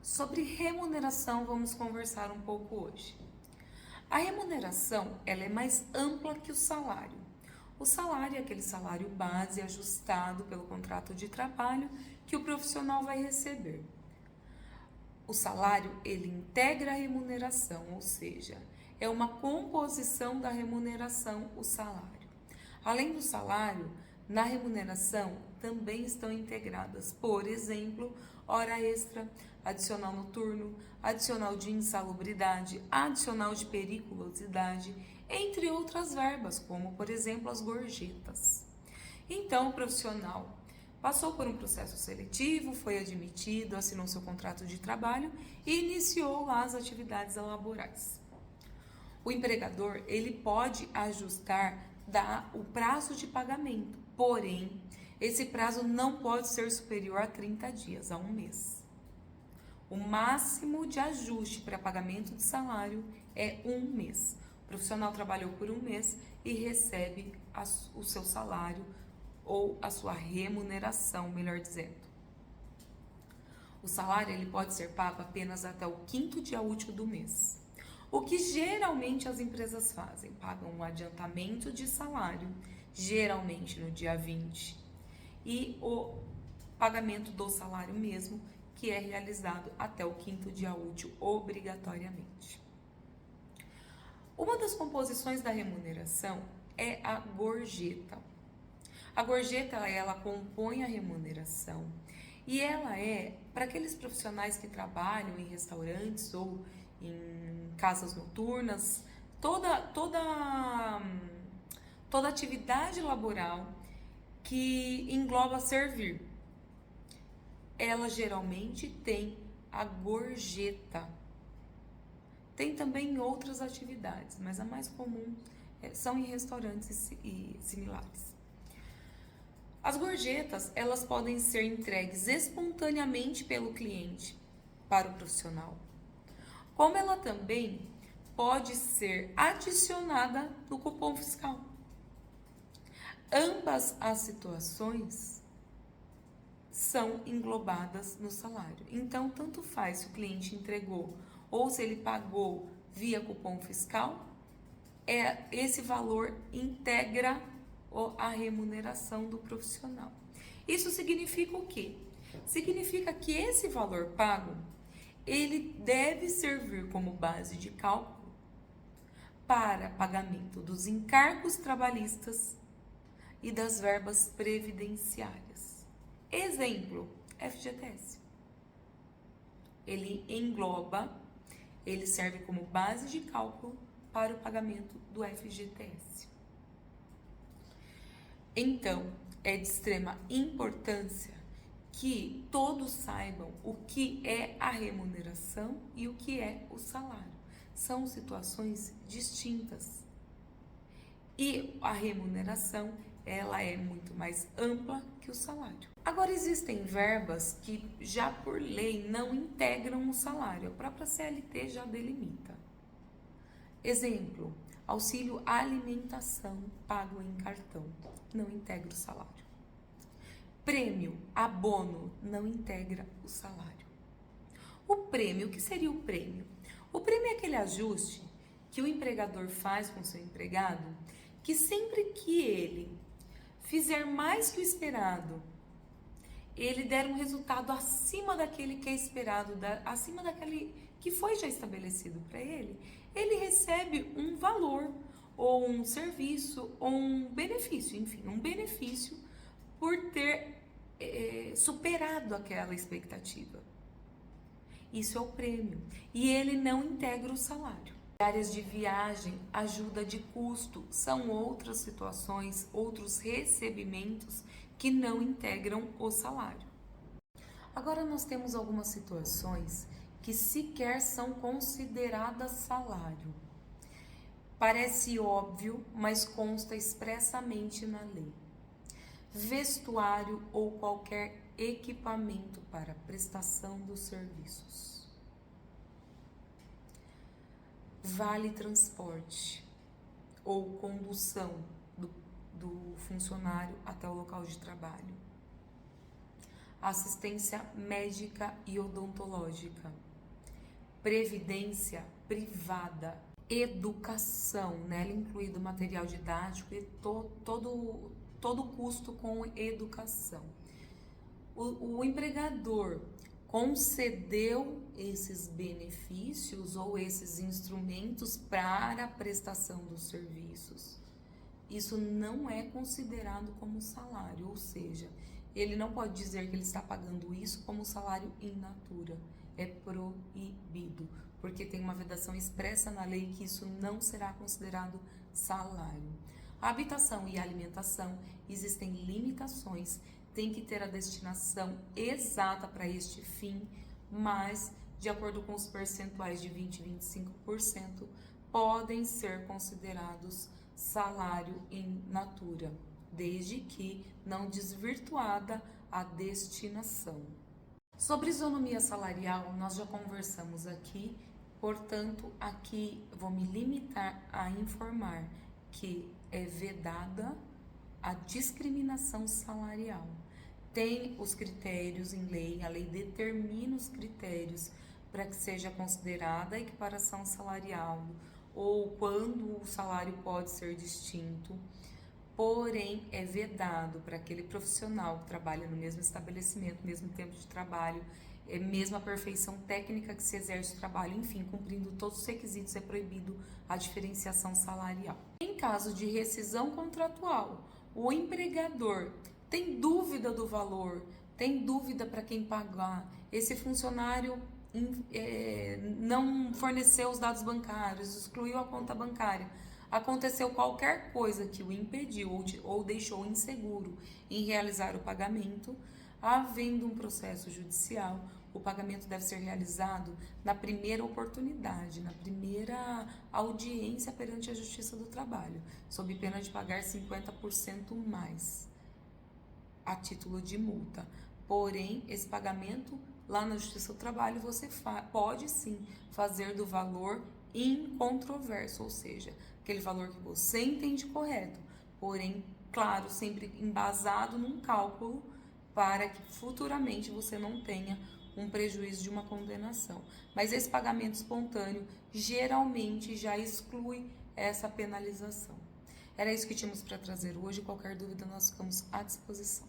Sobre remuneração, vamos conversar um pouco hoje. A remuneração, ela é mais ampla que o salário. O salário é aquele salário base ajustado pelo contrato de trabalho que o profissional vai receber. O salário, ele integra a remuneração, ou seja, é uma composição da remuneração o salário. Além do salário, na remuneração também estão integradas, por exemplo, hora extra, adicional noturno, adicional de insalubridade, adicional de periculosidade, entre outras verbas, como por exemplo as gorjetas. Então, o profissional passou por um processo seletivo, foi admitido, assinou seu contrato de trabalho e iniciou lá as atividades laborais. O empregador, ele pode ajustar o prazo de pagamento, porém, esse prazo não pode ser superior a 30 dias, a um mês. O máximo de ajuste para pagamento de salário é um mês. O profissional trabalhou por um mês e recebe o seu salário ou a sua remuneração, melhor dizendo. O salário ele pode ser pago apenas até o 5º dia útil do mês. O que geralmente as empresas fazem? Pagam um adiantamento de salário, geralmente no dia 20, e o pagamento do salário mesmo, que é realizado até o 5º dia útil, obrigatoriamente. Uma das composições da remuneração é a gorjeta. A gorjeta, ela compõe a remuneração e ela é para aqueles profissionais que trabalham em restaurantes ou em casas noturnas, toda atividade laboral que engloba servir. Ela geralmente tem a gorjeta. Tem também outras atividades, mas a mais comum são em restaurantes e similares. As gorjetas, elas podem ser entregues espontaneamente pelo cliente para o profissional, como ela também pode ser adicionada no cupom fiscal. Ambas as situações são englobadas no salário. Então, tanto faz se o cliente entregou ou se ele pagou via cupom fiscal, esse valor integra a remuneração do profissional. Isso significa o quê? Significa que esse valor pago, ele deve servir como base de cálculo para pagamento dos encargos trabalhistas e das verbas previdenciárias. Exemplo, FGTS. Ele engloba, ele serve como base de cálculo para o pagamento do FGTS. Então, é de extrema importância que todos saibam o que é a remuneração e o que é o salário. São situações distintas. E a remuneração, ela é muito mais ampla que o salário. Agora, existem verbas que já por lei não integram o salário. A própria CLT já delimita. Exemplo, auxílio alimentação pago em cartão, não integra o salário. Prêmio, abono, não integra o salário. O prêmio, o que seria o prêmio? O prêmio é aquele ajuste que o empregador faz com o seu empregado, que sempre que ele fizer mais que o esperado, ele der um resultado acima daquele que é esperado, acima daquele que foi já estabelecido para ele, ele recebe um valor, ou um serviço, ou um benefício, enfim, um benefício por ter superado aquela expectativa. Isso é o prêmio. E ele não integra o salário. Áreas de viagem, ajuda de custo, são outras situações, outros recebimentos que não integram o salário. Agora nós temos algumas situações que sequer são consideradas salário. Parece óbvio, mas consta expressamente na lei. Vestuário ou qualquer equipamento para prestação dos serviços. Vale transporte ou condução do funcionário até o local de trabalho. assistência médica e odontológica, previdência privada, educação, nela incluído material didático e todo o custo com educação. O empregador concedeu esses benefícios ou esses instrumentos para a prestação dos serviços. Isso não é considerado como salário, ou seja, ele não pode dizer que ele está pagando isso como salário in natura. É proibido, porque tem uma vedação expressa na lei que isso não será considerado salário. A habitação e a alimentação, existem limitações, tem que ter a destinação exata para este fim, mas, de acordo com os percentuais de 20% e 25%, podem ser considerados salário in natura, desde que não desvirtuada a destinação. Sobre isonomia salarial, nós já conversamos aqui, portanto, aqui vou me limitar a informar que é vedada a discriminação salarial. Tem os critérios em lei, a lei determina os critérios para que seja considerada a equiparação salarial ou quando o salário pode ser distinto. Porém, é vedado para aquele profissional que trabalha no mesmo estabelecimento, mesmo tempo de trabalho, mesma perfeição técnica que se exerce o trabalho, enfim, cumprindo todos os requisitos, é proibido a diferenciação salarial. Em caso de rescisão contratual, o empregador tem dúvida do valor, tem dúvida para quem pagar, esse funcionário não forneceu os dados bancários, excluiu a conta bancária, aconteceu qualquer coisa que o impediu ou deixou inseguro em realizar o pagamento, havendo um processo judicial, o pagamento deve ser realizado na primeira oportunidade, na primeira audiência perante a Justiça do Trabalho, sob pena de pagar 50% mais a título de multa. Porém, esse pagamento lá na Justiça do Trabalho você pode sim fazer do valor incontroverso, ou seja, aquele valor que você entende correto, porém, claro, sempre embasado num cálculo para que futuramente você não tenha um prejuízo de uma condenação. Mas esse pagamento espontâneo geralmente já exclui essa penalização. Era isso que tínhamos para trazer hoje. Qualquer dúvida, nós ficamos à disposição.